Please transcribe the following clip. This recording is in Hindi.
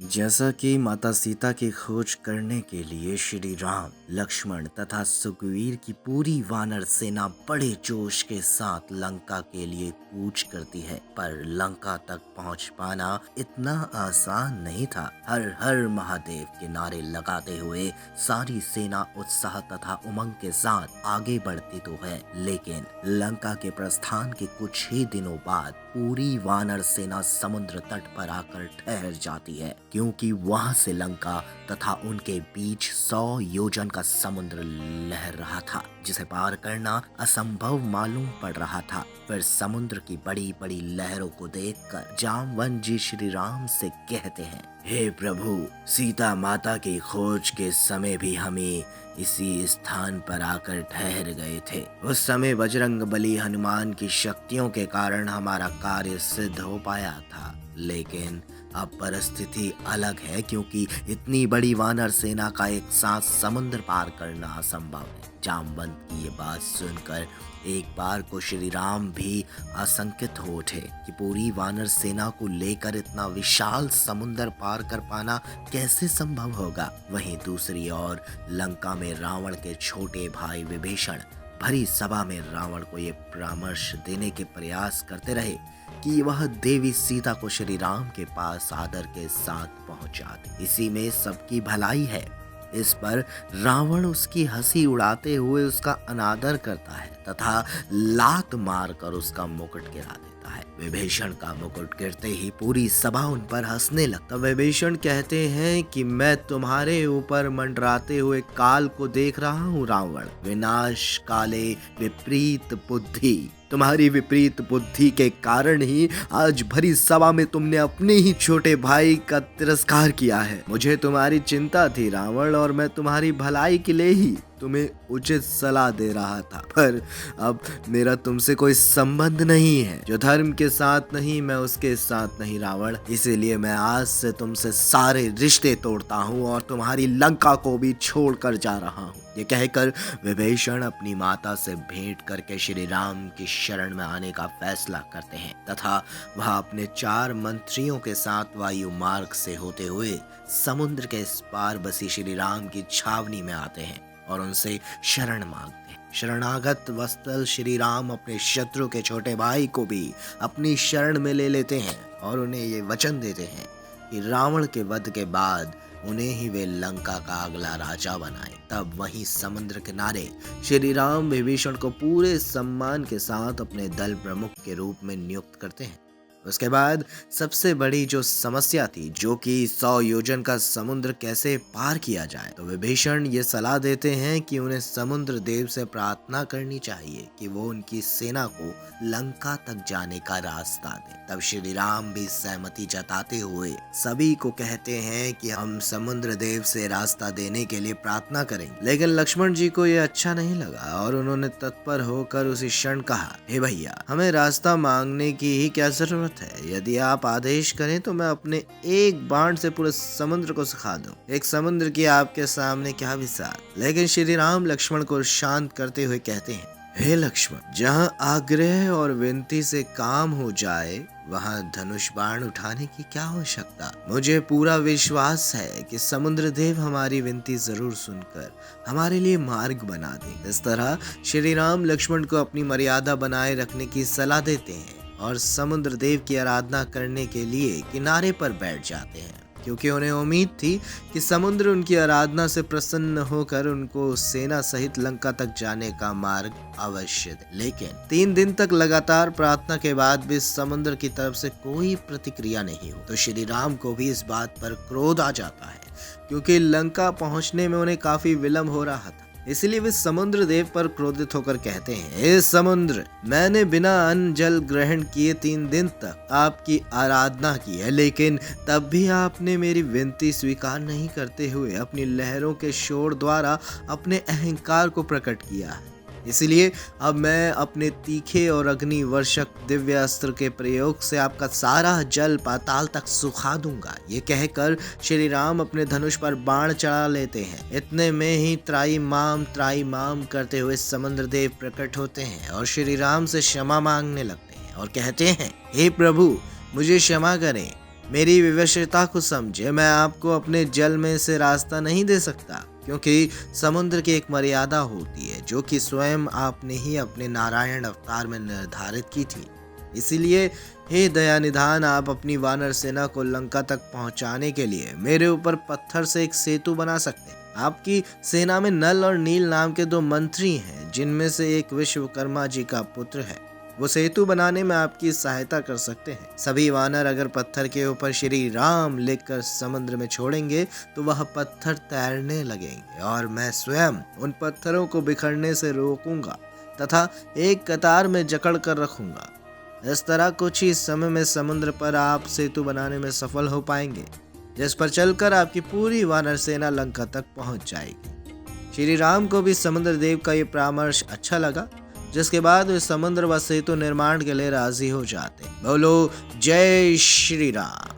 जैसा कि माता सीता की खोज करने के लिए श्री राम, लक्ष्मण तथा सुग्रीव की पूरी वानर सेना बड़े जोश के साथ लंका के लिए कूच करती है, पर लंका तक पहुंच पाना इतना आसान नहीं था। हर हर महादेव के नारे लगाते हुए सारी सेना उत्साह तथा उमंग के साथ आगे बढ़ती तो है, लेकिन लंका के प्रस्थान के कुछ ही दिनों बाद पूरी वानर सेना समुद्र तट पर आकर ठहर जाती है, क्योंकि वहां से लंका तथा उनके बीच 100 योजन का समुद्र लहर रहा था, जिसे पार करना असंभव मालूम पड़ रहा था। फिर समुद्र की बड़ी बड़ी लहरों को देखकर जामवंत जी श्री राम से कहते हैं, हे प्रभु, सीता माता की खोज के समय भी हमें इसी स्थान पर आकर ठहर गए थे। उस समय बजरंग बली हनुमान की शक्तियों के कारण हमारा कार्य सिद्ध हो पाया था, लेकिन अब परिस्थिति अलग है, क्योंकि इतनी बड़ी वानर सेना का एक साथ समुद्र पार करना असंभव है। जामवंत की ये बात सुनकर एक बार को श्री राम भी आशंकित हो उठे कि पूरी वानर सेना को लेकर इतना विशाल समुद्र पार कर पाना कैसे संभव होगा। वहीं दूसरी ओर लंका में रावण के छोटे भाई विभीषण भरी सभा में रावण को ये परामर्श देने के प्रयास करते रहे कि वह देवी सीता को श्री राम के पास आदर के साथ पहुंचा दे, इसी में सबकी भलाई है। इस पर रावण उसकी हंसी उड़ाते हुए उसका अनादर करता है तथा लात मारकर उसका मुकुट गिरा देता है। विभीषण का मुकुट गिरते ही पूरी सभा उन पर हंसने लगता। विभीषण कहते हैं कि मैं तुम्हारे ऊपर मंडराते हुए काल को देख रहा हूँ रावण। विनाश काले विपरीत बुद्धि, तुम्हारी विपरीत बुद्धि के कारण ही आज भरी सभा में तुमने अपने ही छोटे भाई का तिरस्कार किया है। मुझे तुम्हारी चिंता थी रावण, और मैं तुम्हारी भलाई के लिए ही तुम्हें उचित सलाह दे रहा था, पर अब मेरा तुमसे कोई संबंध नहीं है। जो धर्म के साथ नहीं, मैं उसके साथ नहीं रावण। इसीलिए मैं आज से तुमसे सारे रिश्ते तोड़ता हूँ और तुम्हारी लंका को भी छोड़कर जा रहा हूँ। ये कहकर विभीषण अपनी माता से भेंट करके श्री राम की शरण में आने का फैसला करते हैं तथा वह अपने 4 मंत्रियों के साथ वायु मार्ग से होते हुए समुद्र के इस पार बसी श्री राम की छावनी में आते हैं और उनसे शरण मांगते हैं। शरणागत वत्सल श्री राम अपने शत्रु के छोटे भाई को भी अपनी शरण में ले लेते हैं और उन्हें ये वचन देते हैं कि रावण के वध के बाद उन्हें ही वे लंका का अगला राजा बनाए। तब वहीं समुद्र किनारे श्री राम विभीषण को पूरे सम्मान के साथ अपने दल प्रमुख के रूप में नियुक्त करते हैं। उसके बाद सबसे बड़ी जो समस्या थी, जो कि 100 योजन का समुद्र कैसे पार किया जाए, तो विभीषण ये सलाह देते हैं कि उन्हें समुद्र देव से प्रार्थना करनी चाहिए कि वो उनकी सेना को लंका तक जाने का रास्ता दे। तब श्री राम भी सहमति जताते हुए सभी को कहते हैं कि हम समुद्र देव से रास्ता देने के लिए प्रार्थना करेंगे। लेकिन लक्ष्मण जी को ये अच्छा नहीं लगा और उन्होंने तत्पर होकर उसी क्षण कहा, हे भैया, हमें रास्ता मांगने की ही क्या जरूरत है। यदि आप आदेश करें तो मैं अपने एक बाण से पूरे समुद्र को सुखा दूं। एक समुद्र की आपके सामने क्या विशाल। लेकिन श्री राम लक्ष्मण को शांत करते हुए कहते हैं, हे लक्ष्मण, जहाँ आग्रह और विनती से काम हो जाए वहाँ धनुष बाण उठाने की क्या आवश्यकता। मुझे पूरा विश्वास है कि समुद्र देव हमारी विनती जरूर सुनकर हमारे लिए मार्ग बना दे। इस तरह श्री राम लक्ष्मण को अपनी मर्यादा बनाए रखने की सलाह देते हैं और समुद्र देव की आराधना करने के लिए किनारे पर बैठ जाते हैं, क्योंकि उन्हें उम्मीद थी कि समुद्र उनकी आराधना से प्रसन्न होकर उनको सेना सहित लंका तक जाने का मार्ग अवश्य दे। लेकिन 3 दिन तक लगातार प्रार्थना के बाद भी समुद्र की तरफ से कोई प्रतिक्रिया नहीं हो, तो श्री राम को भी इस बात पर क्रोध आ जाता है, क्योंकि लंका पहुंचने में उन्हें काफी विलंब हो रहा था। इसलिए वे समुद्र देव पर क्रोधित होकर कहते हैं, हे समुद्र, मैंने बिना अन्न जल ग्रहण किए 3 दिन तक आपकी आराधना की है, लेकिन तब भी आपने मेरी विनती स्वीकार नहीं करते हुए अपनी लहरों के शोर द्वारा अपने अहंकार को प्रकट किया है। इसलिए अब मैं अपने तीखे और अग्नि वर्षक दिव्य अस्त्र के प्रयोग से आपका सारा जल पाताल तक सुखा दूंगा। ये कहकर श्री राम अपने धनुष पर बाण चढ़ा लेते हैं। इतने में ही त्राई माम करते हुए समुद्र देव प्रकट होते हैं और श्री राम से क्षमा मांगने लगते हैं और कहते हैं, हे प्रभु, मुझे क्षमा करें, मेरी विवशता को समझे, मैं आपको अपने जल में से रास्ता नहीं दे सकता, क्योंकि समुद्र की एक मर्यादा होती है जो कि स्वयं आपने ही अपने नारायण अवतार में निर्धारित की थी। इसीलिए हे दयानिधान, आप अपनी वानर सेना को लंका तक पहुंचाने के लिए मेरे ऊपर पत्थर से एक सेतु बना सकते हैं। आपकी सेना में नल और नील नाम के दो मंत्री हैं, जिनमें से एक विश्वकर्मा जी का पुत्र है। वो सेतु बनाने में आपकी सहायता कर सकते हैं। सभी वानर अगर पत्थर के ऊपर श्री राम लिखकर समुद्र में छोड़ेंगे तो वह पत्थर तैरने लगेंगे और मैं स्वयं उन पत्थरों को बिखरने से रोकूंगा तथा एक कतार में जकड़ कर रखूंगा। इस तरह कुछ ही समय में समुद्र पर आप सेतु बनाने में सफल हो पाएंगे, जिस पर चलकर आपकी पूरी वानर सेना लंका तक पहुंच जाएगी। श्री राम को भी समुद्र देव का ये परामर्श अच्छा लगा, जिसके बाद वे समुद्र व सेतु निर्माण के लिए राजी हो जाते। बोलो जय श्री राम।